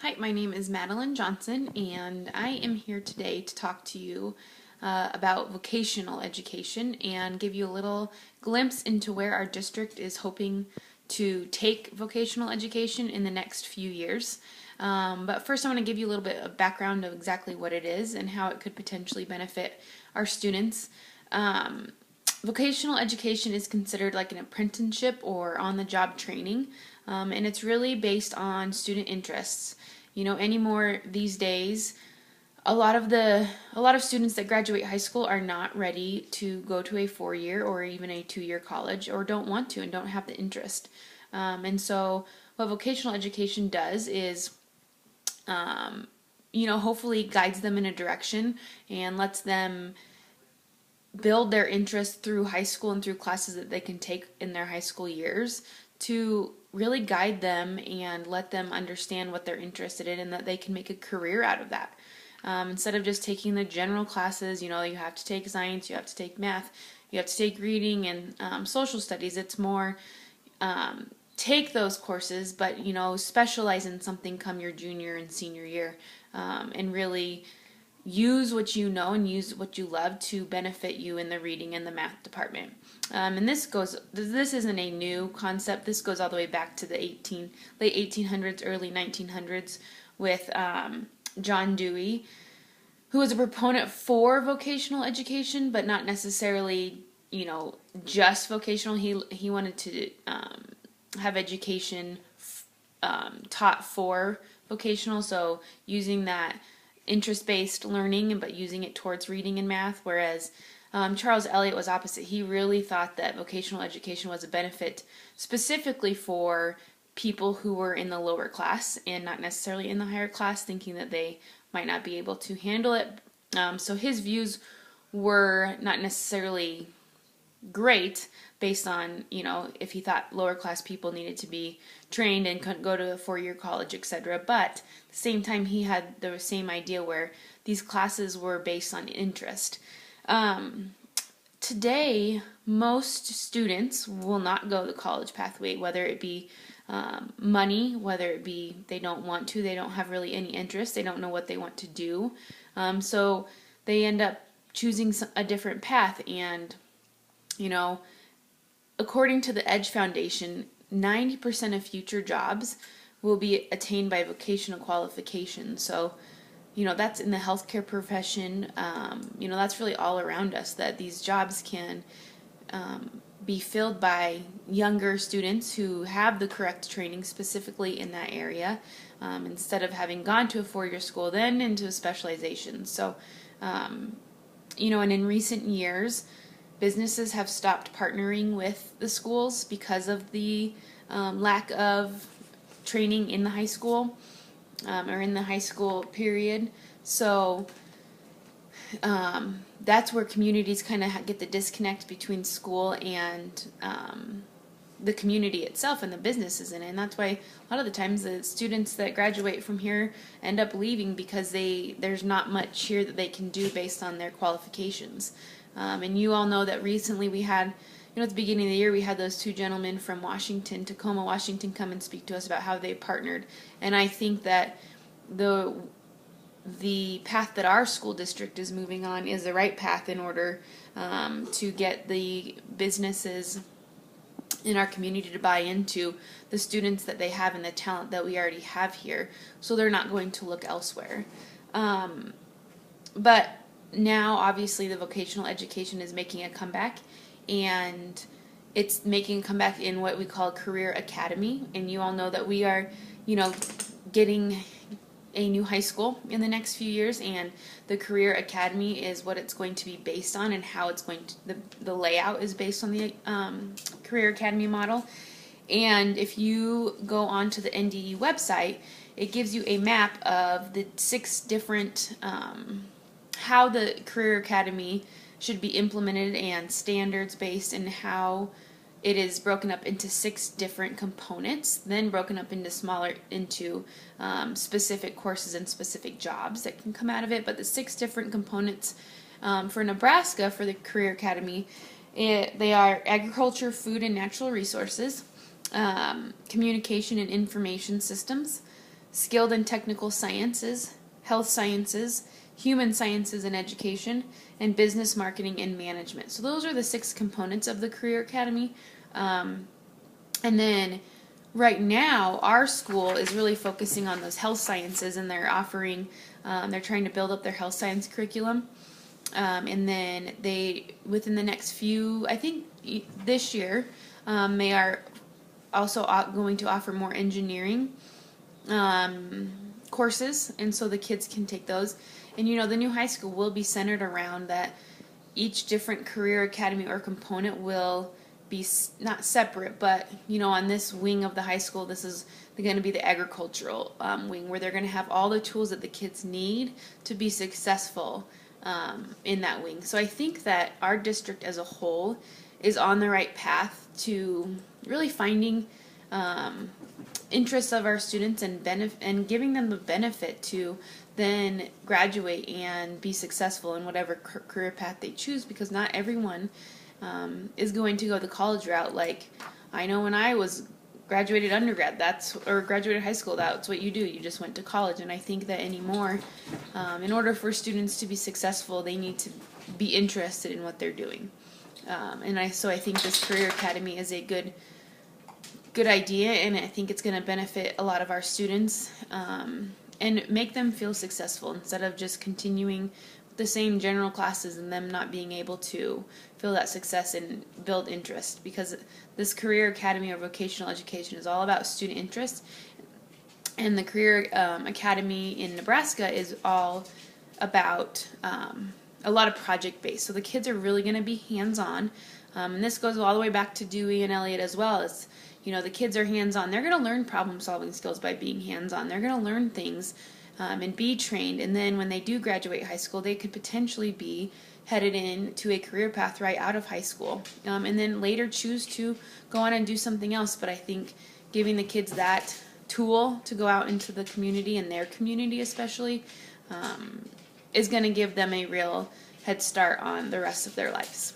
Hi, my name is Madeline Johnson, and I am here today to talk to you about vocational education and give you a little glimpse into where our district is hoping to take vocational education in the next few years. But first, I want to give you a little bit of background of exactly what it is and how it could potentially benefit our students. Vocational education is considered like an apprenticeship or on-the-job training, and it's really based on student interests. Anymore these days, a lot of students that graduate high school are not ready to go to a 4-year or even a 2-year college, or don't want to and don't have the interest. And so, what vocational education does is hopefully guides them in a direction and lets them build their interest through high school and through classes that they can take in their high school years to really guide them and let them understand what they're interested in and that they can make a career out of that. Instead of just taking the general classes, you have to take science, you have to take math, you have to take reading and social studies. It's more take those courses, but specialize in something come your junior and senior year, and really use what you know and use what you love to benefit you in the reading and the math department. And this isn't a new concept. This goes all the way back to the late 1800s, early 1900s with John Dewey, who was a proponent for vocational education, but not necessarily, just vocational. He wanted to have education taught for vocational, so using that interest-based learning, but using it towards reading and math, whereas Charles Eliot was opposite. He really thought that vocational education was a benefit specifically for people who were in the lower class and not necessarily in the higher class, thinking that they might not be able to handle it. So his views were not necessarily great based on, if he thought lower class people needed to be trained and couldn't go to a 4-year college, etc. But at the same time, he had the same idea where these classes were based on interest. Today, most students will not go the college pathway, whether it be money, whether it be they don't want to, they don't have really any interest, they don't know what they want to do. So they end up choosing a different path. And, according to the Edge Foundation, 90% of future jobs will be attained by vocational qualifications. So, that's in the healthcare profession. That's really all around us, that these jobs can be filled by younger students who have the correct training specifically in that area, instead of having gone to a 4-year school, then into a specialization. So, and in recent years, businesses have stopped partnering with the schools because of the lack of training in the high school, or in the high school period. So that's where communities kind of get the disconnect between school and the community itself and the businesses in it. And that's why a lot of the times the students that graduate from here end up leaving, because there's not much here that they can do based on their qualifications. And you all know that recently we had, at the beginning of the year, we had those 2 gentlemen from Tacoma, Washington, come and speak to us about how they partnered. And I think that the path that our school district is moving on is the right path in order to get the businesses in our community to buy into the students that they have and the talent that we already have here, so they're not going to look elsewhere. But now, obviously, the vocational education is making a comeback, and it's making a comeback in what we call Career Academy. And you all know that we are, getting a new high school in the next few years, and the Career Academy is what it's going to be based on, and how it's going to, the layout is based on the Career Academy model. And if you go onto the NDE website, it gives you a map of the 6 different how the Career Academy should be implemented and standards based, and how it is broken up into 6 different components, then broken up into specific courses and specific jobs that can come out of it. But the 6 different components for Nebraska for the Career Academy, they are agriculture, food and natural resources, communication and information systems, skilled and technical sciences, health sciences, human sciences and education, and business marketing and management. So those are the 6 components of the Career Academy. And then right now, our school is really focusing on those health sciences, and they're offering, they're trying to build up their health science curriculum. And then within the next few, I think this year, they are also going to offer more engineering courses, and so the kids can take those. And the new high school will be centered around that. Each different career academy or component will be not separate, but on this wing of the high school, this is going to be the agricultural wing, where they're going to have all the tools that the kids need to be successful in that wing. So I think that our district as a whole is on the right path to really finding interests of our students and giving them the benefit to then graduate and be successful in whatever career path they choose, because not everyone is going to go the college route. Like, I know when I was graduated undergrad, or graduated high school, that's what you do. You just went to college. And I think that anymore, in order for students to be successful, they need to be interested in what they're doing. So I think this Career Academy is a good idea, and I think it's going to benefit a lot of our students and make them feel successful, instead of just continuing the same general classes and them not being able to feel that success and build interest, because this Career Academy or vocational education is all about student interest. And the Career Academy in Nebraska is all about a lot of project-based. So the kids are really going to be hands-on. And this goes all the way back to Dewey and Elliott as well. As the kids are hands-on. They're going to learn problem-solving skills by being hands-on. They're going to learn things and be trained. And then when they do graduate high school, they could potentially be headed into a career path right out of high school. And then later choose to go on and do something else. But I think giving the kids that tool to go out into the community, and their community especially, is going to give them a real head start on the rest of their lives.